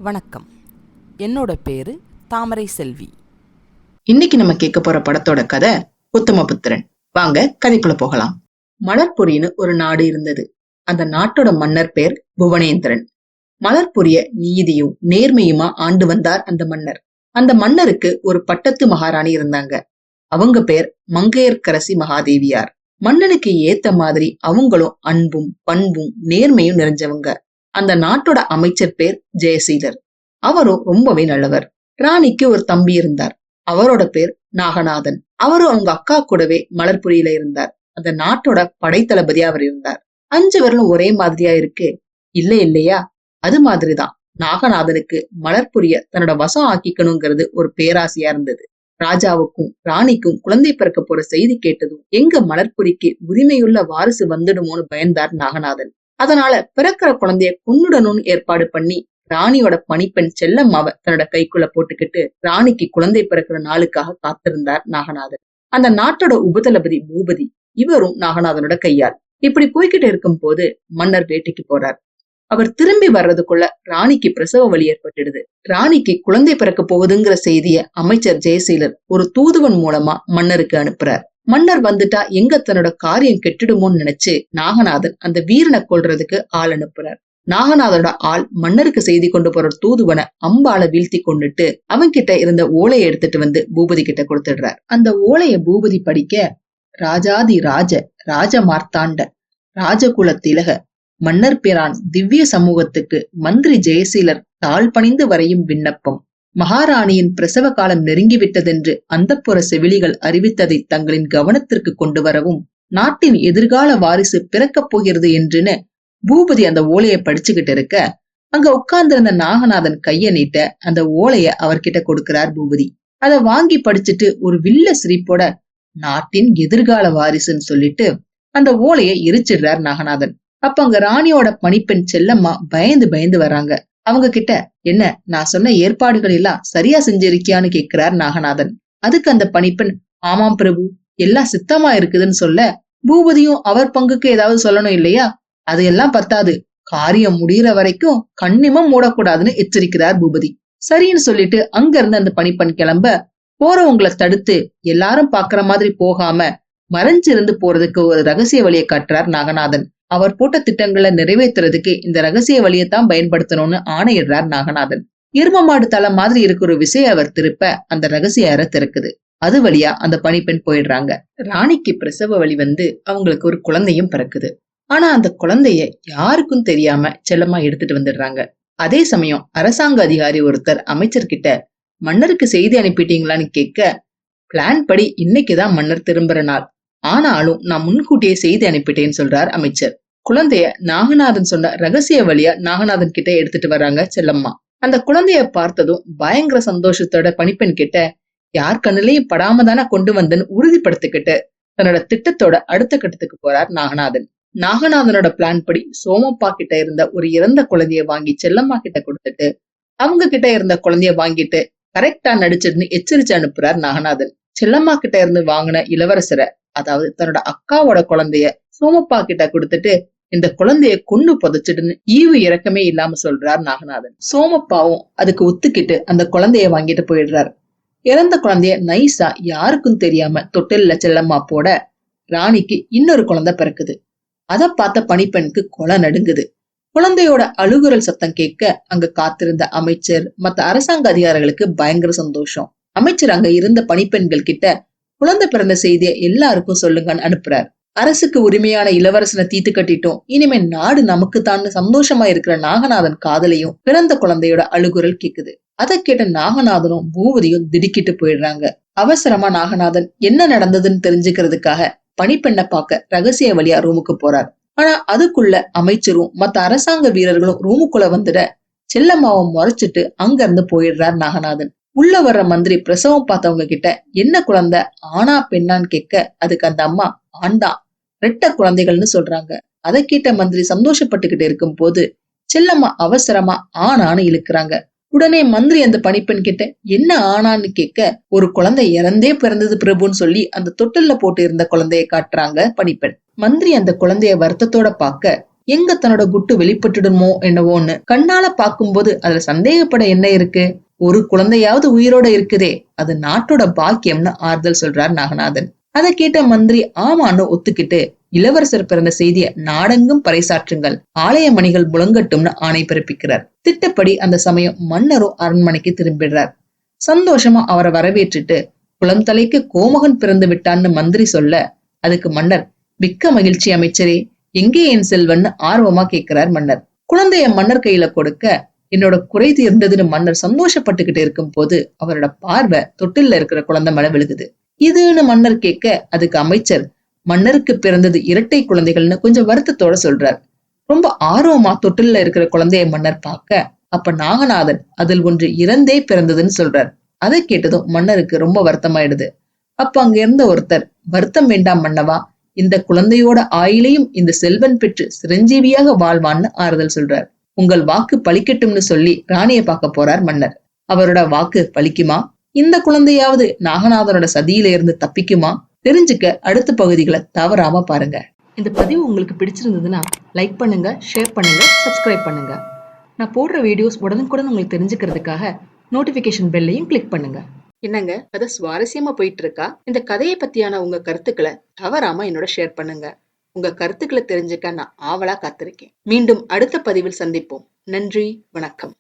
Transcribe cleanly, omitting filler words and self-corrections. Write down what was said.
வணக்கம். என்னோட பேரு தாமரை செல்வி. இன்னைக்கு நம்ம கேட்க போற படத்தோட கதை உத்தமபுத்திரன். வாங்க கதைக்குள்ள போகலாம். மலர்புரின்னு ஒரு நாடு இருந்தது. அந்த நாட்டோட மன்னர் பேர் புவனேந்திரன். மலர்புரிய நீதியும் நேர்மையுமா ஆண்டு வந்தார் அந்த மன்னர். அந்த மன்னருக்கு ஒரு பட்டத்து மகாராணி இருந்தாங்க. அவங்க பேர் மங்கையர்க்கரசி மகாதேவியார். மன்னனுக்கு ஏத்த மாதிரி அவங்களும் அன்பும் பண்பும் நேர்மையும் நிறைஞ்சவங்க. அந்த நாட்டோட அமைச்சர் பேர் ஜெயசீலர். அவரும் ரொம்பவே நல்லவர். ராணிக்கு ஒரு தம்பி இருந்தார். அவரோட பேர் நாகநாதன். அவரும் அவங்க அக்கா கூடவே மலர்புரியில இருந்தார். அந்த நாட்டோட படைத்தளபதியா அவர் இருந்தார். 5 விரலும் ஒரே மாதிரியா இருக்கு இல்ல இல்லையா? அது மாதிரிதான் நாகநாதனுக்கு மலர்புரிய தன்னோட வசம் ஆக்கிக்கணுங்கிறது ஒரு பேராசையா இருந்தது. ராஜாவுக்கும் ராணிக்கும் குழந்தை பிறக்க போற செய்தி கேட்டதும் எங்க மலர்புரிக்கு உரிமையுள்ள வாரிசு வந்துடுமோன்னு பயந்தார் நாகநாதன். அதனால பிறக்கிற குழந்தைய கொன்னுடணும்னு ஏற்பாடு பண்ணி ராணியோட பணிப்பெண் செல்லம்மாவை தன்னோட கைக்குள்ள போட்டுக்கிட்டு ராணிக்கு குழந்தை பிறக்கிற நாளுக்காக காத்திருந்தார் நாகநாதன். அந்த நாட்டோட உபதளபதி பூபதி, இவரும் நாகநாதனோட கையால். இப்படி போய்கிட்டு இருக்கும் போது மன்னர் வேட்டைக்கு போறார். அவர் திரும்பி வர்றதுக்குள்ள ராணிக்கு பிரசவ வலி ஏற்பட்டுடுது. ராணிக்கு குழந்தை பிறக்க போகுதுங்கிற செய்திய அமைச்சர் ஜெயசீலர் ஒரு தூதுவன் மூலமா மன்னருக்கு அனுப்புறார். மன்னர் வந்துட்டா எங்க தன்னோட காரியம் கெட்டுடுமோன்னு நினைச்சு நாகநாதன் அந்த வீரனை கொல்றதுக்கு ஆள் அனுப்புறார். நாகநாதனோட ஆள் மன்னருக்கு செய்தி கொண்டு போற தூதுவனை அம்பால வீழ்த்தி கொண்டுட்டு அவன்கிட்ட இருந்த ஓலையை எடுத்துட்டு வந்து பூபதி கிட்ட கொடுத்துடுறார். அந்த ஓலைய பூபதி படிக்க, ராஜாதி ராஜ ராஜ மார்த்தாண்ட ராஜகுல திலக மன்னர் பிரான் திவ்ய சமூகத்துக்கு மந்திரி ஜெயசீலர் தாழ் பணிந்து வரையும் விண்ணப்பம். மகாராணியின் பிரசவ காலம் நெருங்கிவிட்டதென்று அந்தப்புற செவிலிகள் அறிவித்ததை தங்களின் கவனத்திற்கு கொண்டு வரவும், நாட்டின் எதிர்கால வாரிசு பிறக்கப் போகிறது என்றுன்னு பூபதி அந்த ஓலையை படிச்சுக்கிட்டு இருக்க, அங்க உட்கார்ந்திருந்த நாகநாதன் கைய நீட்ட அந்த ஓலைய அவர்கிட்ட கொடுக்கிறார் பூபதி. அத வாங்கி படிச்சுட்டு ஒரு வில்ல சிரிப்போட, நாட்டின் எதிர்கால வாரிசுன்னு சொல்லிட்டு அந்த ஓலைய எரிச்சிடுறார் நாகநாதன். அப்ப அங்க ராணியோட பணிப்பெண் செல்லம்மா பயந்து பயந்து வராங்க. அவங்க கிட்ட, என்ன நான் சொன்ன ஏற்பாடுகள் எல்லாம் சரியா செஞ்சிருக்கியான்னு கேட்கிறார் நாகநாதன். அதுக்கு அந்த பணிப்பெண், ஆமாம் பிரபு, எல்லாம் சித்தமா இருக்குதுன்னு சொல்ல, பூபதியும் அவர் பங்குக்கு ஏதாவது சொல்லணும் இல்லையா? அதையெல்லாம் பத்தாது, காரியம் முடிகிற வரைக்கும் கண்ணிமம் மூடக்கூடாதுன்னு எச்சரிக்கிறார் பூபதி. சரின்னு சொல்லிட்டு அங்க இருந்து அந்த பணிப்பெண் கிளம்ப, போறவங்களை தடுத்து எல்லாரும் பாக்குற மாதிரி போகாம மறைஞ்சிருந்து போறதுக்கு ஒரு ரகசிய வழியை காட்டுறார் நாகநாதன். அவர் போட்ட திட்டங்களை நிறைவேற்றுறதுக்கு இந்த ரகசிய வழியைத்தான் பயன்படுத்தணும்னு ஆணையிடுறார் நாகநாதன். எரும மாடு தலை மாதிரி இருக்கிற ஒரு விசையை அவர் திருப்ப அந்த ரகசிய அறை திறக்குது. அது வழியா அந்த பணிப்பெண் போயிடுறாங்க. ராணிக்கு பிரசவ வலி வந்து அவங்களுக்கு ஒரு குழந்தையும் பிறக்குது. ஆனா அந்த குழந்தைய யாருக்கும் தெரியாம செல்லமா எடுத்துட்டு வந்துடுறாங்க. அதே சமயம் அரசாங்க அதிகாரி ஒருத்தர் அமைச்சர்கிட்ட, மன்னருக்கு செய்தி அனுப்பிட்டீங்களான்னு கேட்க, பிளான் படி இன்னைக்குதான் மன்னர் திரும்புற நாள், ஆனாலும் நான் முன்கூட்டியே செய்தி அனுப்பிட்டேன்னு சொல்றார் அமைச்சர். குழந்தைய நாகநாதன் சொன்ன ரகசிய வழியா நாகநாதன் கிட்ட எடுத்துட்டு வர்றாங்க செல்லம்மா. அந்த குழந்தைய பார்த்ததும் பயங்கர சந்தோஷத்தோட பணிப்பெண் கிட்ட, யார் கண்ணுலயும் படாம தானே கொண்டு வந்தேன்னு உறுதிப்படுத்திக்கிட்டு தன்னோட திட்டத்தோட அடுத்த கட்டத்துக்கு போறார் நாகநாதன். நாகநாதனோட பிளான் படி சோமப்பா கிட்ட இருந்த ஒரு இறந்த குழந்தைய வாங்கி செல்லம்மா கிட்ட கொடுத்துட்டு, அவங்க கிட்ட இருந்த குழந்தைய வாங்கிட்டு கரெக்டா நடிச்சிருன்னு எச்சரிச்சு அனுப்புறார் நாகநாதன். செல்லம்மா கிட்ட இருந்து வாங்கின இளவரசரை, அதாவது தன்னோட அக்காவோட குழந்தைய சோமப்பா கிட்ட கொடுத்துட்டு, இந்த குழந்தைய கொன்னு புதைச்சிடுன்னு ஈவு இறக்கமே இல்லாம சொல்றார் நாகநாதன். சோமப்பாவும் அதுக்கு ஒத்துக்கிட்டு அந்த குழந்தைய வாங்கிட்டு போயிடுறார். இறந்த குழந்தைய நைஸா யாருக்கும் தெரியாம தொட்டில்ல செல்லம்மா போட, ராணிக்கு இன்னொரு குழந்தை பிறக்குது. அத பார்த்த பணிப்பெண்ணுக்கு கொலை நடுங்குது. குழந்தையோட அழுகுரல் சத்தம் கேட்க அங்க காத்திருந்த அமைச்சர் மத்த அரசாங்க அதிகாரிகளுக்கு பயங்கர சந்தோஷம். அமைச்சர் அங்க இருந்த பணிப்பெண்கள் கிட்ட, குழந்தை பிறந்த செய்திய எல்லாருக்கும் சொல்லுங்கன்னு அனுப்புறார். அரசுக்கு உரிமையான இளவரசனை தீத்து கட்டிட்டோம், இனிமே நாடு நமக்கு தான் சந்தோஷமா இருக்கிற நாகநாதன் காதலையும் பிறந்த குழந்தையோட அழுகுரல் கேக்குது. அதை கேட்ட நாகநாதனும் பூபதியும் திடுக்கிட்டு போயிடுறாங்க. அவசரமா நாகநாதன் என்ன நடந்ததுன்னு தெரிஞ்சுக்கிறதுக்காக பணிப்பெண்ணை பார்க்க ரகசிய வழியா ரூமுக்கு போறார். ஆனா அதுக்குள்ள அமைச்சரும் மத்த அரசாங்க வீரர்களும் ரூமுக்குள்ள வந்துட செல்லம்மாவை முறைச்சிட்டு அங்க இருந்து போயிடுறார் நாகநாதன். உள்ள வர்ற மந்திரி பிரசவம் பார்த்தவங்க கிட்ட, என்ன குழந்தை ஆனா பெண்ணான்னு கேட்க, அதுக்கு அந்த அம்மா ஆண்டான், 2 குழந்தைகள்னு சொல்றாங்க. அதை கேட்ட மந்திரி சந்தோஷப்பட்டுக்கிட்டு இருக்கும் போது செல்லம்மா அவசரமா ஆணான்னு இழுக்கிறாங்க. உடனே மந்திரி அந்த பணிப்பெண் கிட்ட, என்ன ஆனான்னு கேட்க, ஒரு குழந்தை இறந்தே பிறந்தது பிரபுன்னு சொல்லி அந்த தொட்டில்ல போட்டு இருந்த குழந்தைய காட்டுறாங்க பணிப்பெண். மந்திரி அந்த குழந்தைய வருத்தத்தோட பார்க்க, எங்க தன்னோட குட்டு வெளிப்பட்டுடுமோ என்னவோன்னு கண்ணால பாக்கும்போது அதுல சந்தேகப்பட என்ன இருக்கு? ஒரு குழந்தையாவது உயிரோட இருக்குதே, அது நாட்டோட பாக்கியம்னு ஆறுதல் சொல்றார் நாகநாதன். அதை கேட்ட மந்திரி ஆமான்னு ஒத்துக்கிட்டு இளவரசர் பிறந்த செய்திய நாடெங்கும் பறைசாற்றுங்கள், ஆலய மணிகள் முழங்கட்டும்னு ஆணை பிறப்பிக்கிறார். திட்டப்படி அந்த சமயம் மன்னரும் அரண்மனைக்கு திரும்பிடுறார். சந்தோஷமா அவரை வரவேற்றுட்டு குளம் தலைக்கு கோமகன் பிறந்து விட்டான்னு மந்திரி சொல்ல, அதுக்கு மன்னர் மிக்க மகிழ்ச்சி அமைச்சரே, எங்கே என் செல்வன்னு ஆர்வமா கேட்கிறார் மன்னர். குழந்தைய மன்னர் கையில கொடுக்க என்னோட குறை தீர்ந்ததுன்னு மன்னர் சந்தோஷப்பட்டுக்கிட்டு இருக்கும் போது அவரோட பார்வை தொட்டில்ல இருக்கிற குழந்தை மேல விழுகுது. இதுன்னு மன்னர் கேட்க அதுக்கு அமைச்சர் மன்னருக்கு பிறந்தது இரட்டை குழந்தைகள்னு கொஞ்சம் வருத்தத்தோட சொல்றார். ரொம்ப ஆர்வமா தொட்டில்ல இருக்கிற குழந்தைய மன்னர் பார்க்க அப்ப நாகநாதன் அதில் ஒன்று இறந்தே பிறந்ததுன்னு சொல்றார். அதை கேட்டதும் மன்னருக்கு ரொம்ப வருத்தமாயிடுது. அப்ப அங்க இருந்த ஒருத்தர், வருத்தம் வேண்டாம் மன்னவா, இந்த குழந்தையோட ஆயிலையும் இந்த செல்வன் பெற்று சிரஞ்சீவியாக வாழ்வான்னு ஆறுதல் சொல்றார். உங்கள் வாக்கு பலிக்கட்டும்னு சொல்லி ராணிய பார்க்க போறார் மன்னர். அவரோட வாக்கு பலிக்குமா? இந்த குழந்தையாவது நாகநாதனோட சதியில இருந்து தப்பிக்குமா? தெரிஞ்சுக்க அடுத்த பகுதிகளை தவறாம பாருங்க. இந்த பதிவு உங்களுக்கு பிடிச்சிருந்ததுன்னா லைக் பண்ணுங்க, ஷேர் பண்ணுங்க, சப்ஸ்கிரைப் பண்ணுங்க. நான் போடுற வீடியோஸ் உடனுக்குடன் உங்களுக்கு தெரிஞ்சுக்கிறதுக்காக நோட்டிபிகேஷன் பெல்லையும் கிளிக் பண்ணுங்க. என்னங்க கதை சுவாரஸ்யமா போயிட்டு இருக்கா? இந்த கதையை பத்தியான உங்க கருத்துக்களை தவறாம என்னோட ஷேர் பண்ணுங்க. உங்க கருத்துக்களை தெரிஞ்சுக்க நான் ஆவலா காத்திருக்கேன். மீண்டும் அடுத்த பதிவில் சந்திப்போம். நன்றி, வணக்கம்.